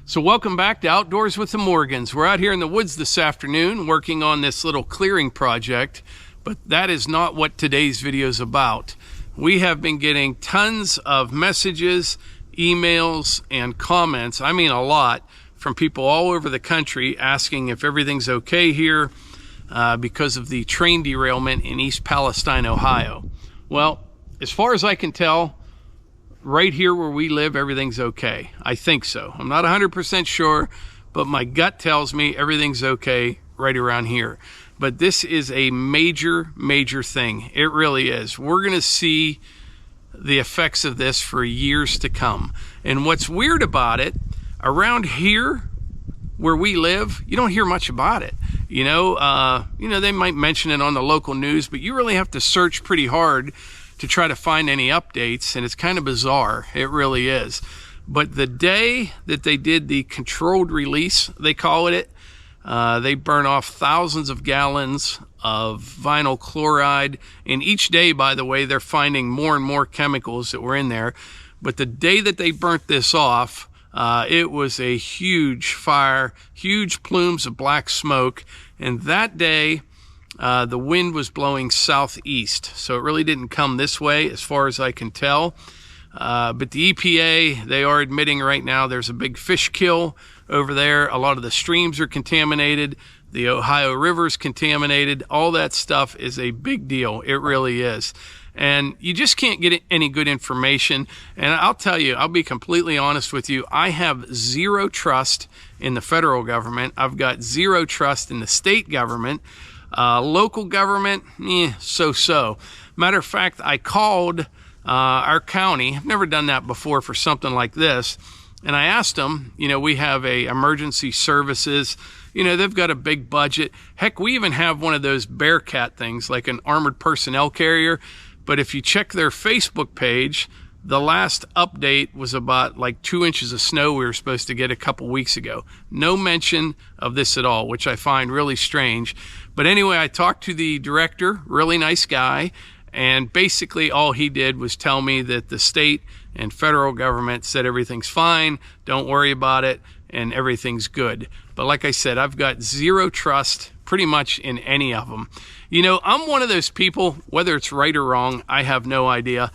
So welcome back to Outdoors with the Morgans. We're out here in the woods this afternoon working on this little clearing project, but that is not what today's video is about. We have been getting tons of messages, emails, and comments, I mean a lot, from people all over the country asking if everything's okay here because of the train derailment in East Palestine, Ohio. Well, as far as I can tell, right here where we live, everything's okay. I think so. I'm not 100% sure, but my gut tells me everything's okay right around here. But this is a major, major thing. It really is. We're going to see the effects of this for years to come. And what's weird about it, around here where we live, you don't hear much about it. You know, they might mention it on the local news, but you really have to search pretty hard to try to find any updates, and it's kind of bizarre. It really is. But the day that they did the controlled release, they call it, they burn off thousands of gallons of vinyl chloride, and each day, by the way, they're finding more and more chemicals that were in there. But the day that they burnt this off, it was a huge fire, huge plumes of black smoke, and that day the wind was blowing southeast, so it really didn't come this way as far as I can tell. But the EPA, they are admitting right now there's a big fish kill over there. A lot of the streams are contaminated. The Ohio River's contaminated. All that stuff is a big deal. It really is. And you just can't get any good information. And I'll tell you, I'll be completely honest with you, I have zero trust in the federal government. I've got zero trust in the state government. Local government, so-so. Matter of fact, I called our county. I've never done that before for something like this. And I asked them, we have a emergency services. They've got a big budget. Heck, we even have one of those Bearcat things, like an armored personnel carrier. But if you check their Facebook page, the last update was about like 2 inches of snow we were supposed to get a couple weeks ago. No mention of this at all, which I find really strange. But anyway, I talked to the director, really nice guy, and basically all he did was tell me that the state and federal government said everything's fine, don't worry about it, and everything's good. But like I said, I've got zero trust pretty much in any of them. I'm one of those people, whether it's right or wrong, I have no idea.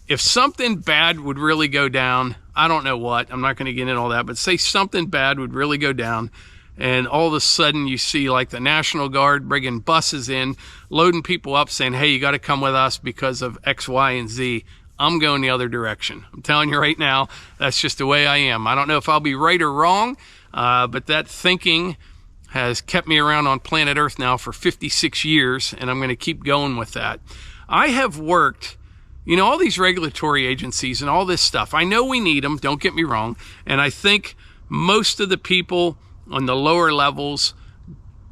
If something bad would really go down, I don't know what, I'm not going to get into all that, but say something bad would really go down, and all of a sudden you see like the National Guard bringing buses in, loading people up saying, hey, you got to come with us because of X, Y, and Z. I'm going the other direction. I'm telling you right now, that's just the way I am. I don't know if I'll be right or wrong, but that thinking has kept me around on planet Earth now for 56 years, and I'm going to keep going with that. I have worked, all these regulatory agencies and all this stuff. I know we need them, don't get me wrong, and I think most of the people on the lower levels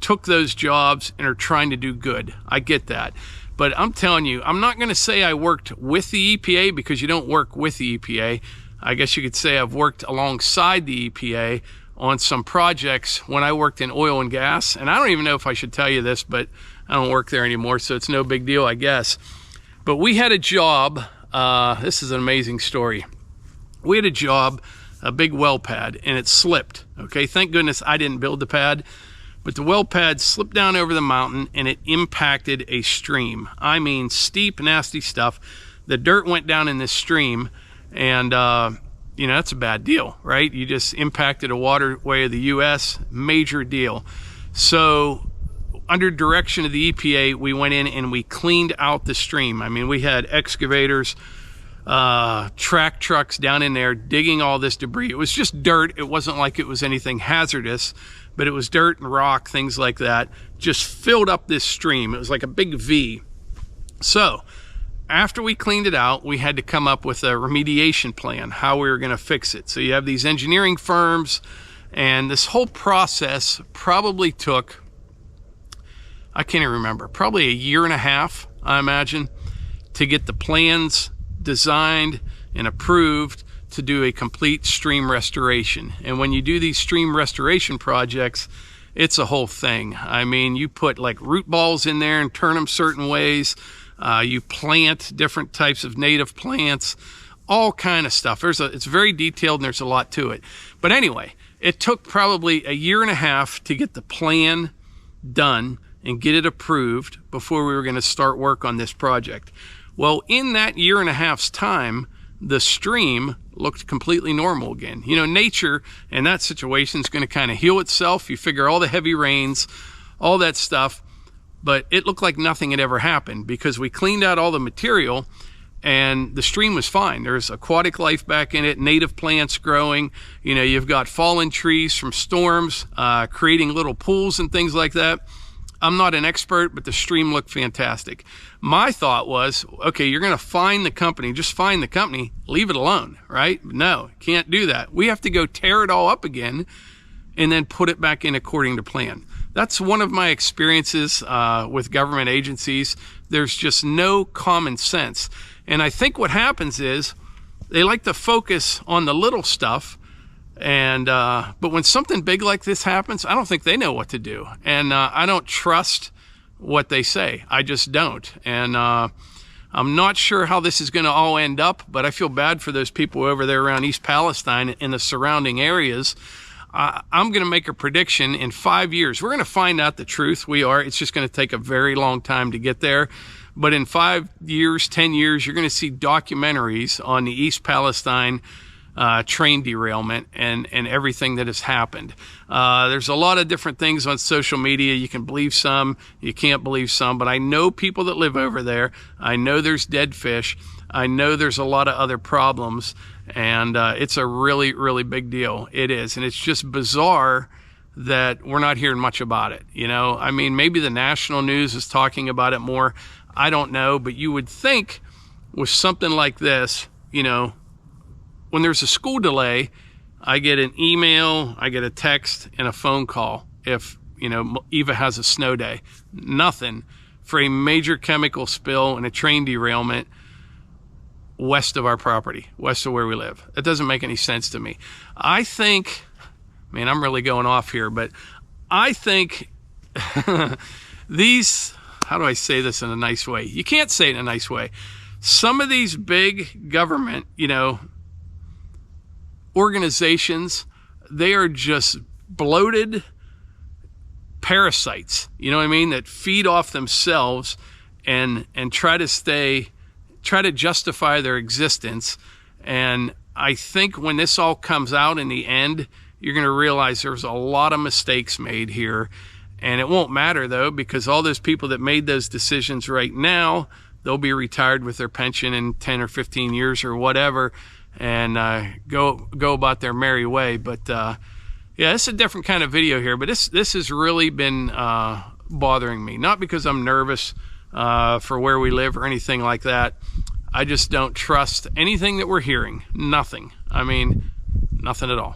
took those jobs and are trying to do good. I get that. But I'm telling you, I'm not going to say I worked with the EPA, because you don't work with the EPA. I guess you could say I've worked alongside the EPA on some projects when I worked in oil and gas. And I don't even know if I should tell you this, but I don't work there anymore, so it's no big deal, I guess. But we had a job, this is an amazing story. We had a job, a big well pad, and it slipped. Okay, thank goodness I didn't build the pad, but the well pad slipped down over the mountain and it impacted a stream. I mean, steep, nasty stuff. The dirt went down in this stream, and that's a bad deal, right? You just impacted a waterway of the U.S., major deal. So under direction of the EPA, we went in and we cleaned out the stream. I mean, we had excavators, track trucks down in there digging all this debris. It was just dirt. It wasn't like it was anything hazardous, but it was dirt and rock, things like that, just filled up this stream. It was like a big V. So after we cleaned it out, we had to come up with a remediation plan, how we were going to fix it. So you have these engineering firms, and this whole process probably took, I can't even remember, probably a year and a half, I imagine, to get the plans designed and approved to do a complete stream restoration. And when you do these stream restoration projects, it's a whole thing. I mean, you put like root balls in there and turn them certain ways. You plant different types of native plants, all kind of stuff. It's very detailed and there's a lot to it. But anyway, It took probably a year and a half to get the plan done and get it approved before we were going to start work on this project. Well, in that year and a half's time, the stream looked completely normal again. You know, nature in that situation is going to kind of heal itself. You figure all the heavy rains, all that stuff, but it looked like nothing had ever happened because we cleaned out all the material and the stream was fine. There's aquatic life back in it, native plants growing. You know, you've got fallen trees from storms, creating little pools and things like that. I'm not an expert, but the stream looked fantastic. My thought was, okay, you're going to find the company, just find the company, leave it alone, right? No, can't do that. We have to go tear it all up again and then put it back in according to plan. That's one of my experiences with government agencies. There's just no common sense. And I think what happens is they like to focus on the little stuff. And but when something big like this happens, I don't think they know what to do. And I don't trust what they say. I just don't. And I'm not sure how this is going to all end up, but I feel bad for those people over there around East Palestine and the surrounding areas. I'm going to make a prediction in 5 years. We're going to find out the truth. It's just going to take a very long time to get there. But in 5 years, 10 years, you're going to see documentaries on the East Palestine train derailment and everything that has happened. There's a lot of different things on social media. You can believe some, you can't believe some, but I know people that live over there. I know there's dead fish. I know there's a lot of other problems, and it's a really, really big deal. It is, and it's just bizarre that we're not hearing much about it. You know, I mean, maybe the national news is talking about it more. I don't know, but you would think with something like this, you know, when there's a school delay, I get an email, I get a text, and a phone call if, you know, Eva has a snow day. Nothing for a major chemical spill and a train derailment west of our property, west of where we live. That doesn't make any sense to me. I think, man, I'm really going off here, but I think these, how do I say this in a nice way? You can't say it in a nice way. Some of these big government, you know, organizations, they are just bloated parasites, you know what I mean, that feed off themselves and try to justify their existence. And I think when this all comes out in the end, you're going to realize there's a lot of mistakes made here. And it won't matter though, because all those people that made those decisions right now, they'll be retired with their pension in 10 or 15 years or whatever, and go about their merry way. But yeah, it's a different kind of video here, but this has really been bothering me. Not because I'm nervous for where we live or anything like that. I just don't trust anything that we're hearing. Nothing. I mean, nothing at all.